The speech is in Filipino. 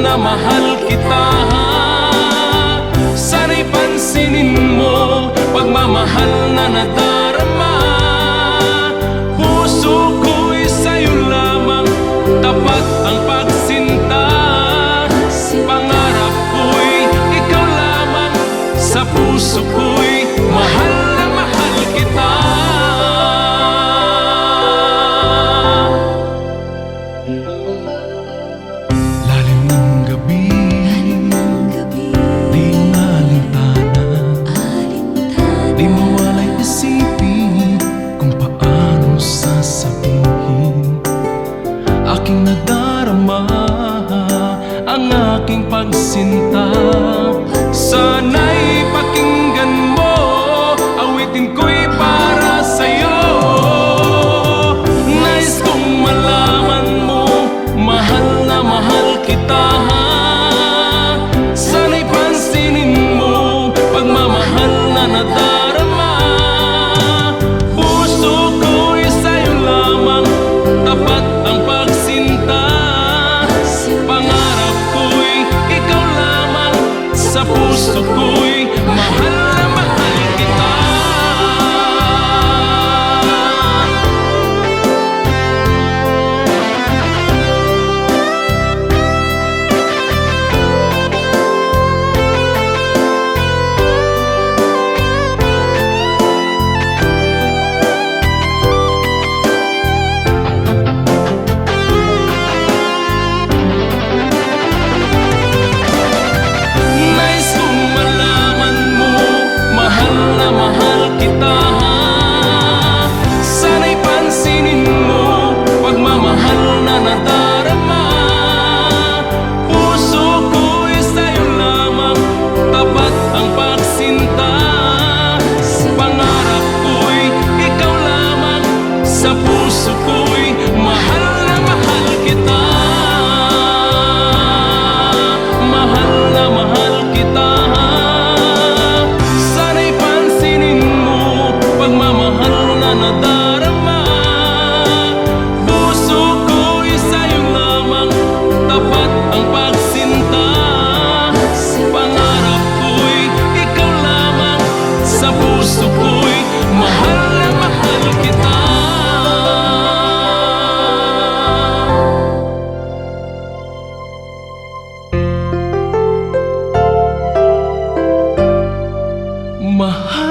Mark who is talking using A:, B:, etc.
A: na mahal kita. Sana'y pansinin mo pagmamahal na nadarama. Puso ko'y sa'yo lamang, tapat ang pagsinta. Pangarap ko'y ikaw lamang, sa puso ko'y mahal na mahal kita. Lalim ng gabi, di nalintana, di mawalay isipin kung paano sasabihin aking nadarama, ang aking pagsinta. Sana'y pakinggan mo, awitin ko'y para sa'yo. Nais kong malaman mo, mahal na mahal kita. Sana'y pansinin mo pagmamahal na nadarama. Puso ko'y sa'yo lamang, tapat ang pagsinta. Pangarap ko'y ikaw lamang, sa puso ko'y mahal na mahal kita. Nais kong malaman mo, mahal na mahal kita. Sana'y pansinin mo pagmamahal na nadarama. Puso ko'y sa'yo lamang, tapat ang pagsinta. Pangarap ko'y ikaw lamang, sa puso ko'y mahal na mahal kita. Mahal na mahal kita. Sana'y pansinin mo pagmamahal na nadarama. Puso ko'y sa'yo lamang, tapat ang pagsinta. Pangarap ko'y ikaw lamang, sa puso ko'y mahal na mahal kita. Mahal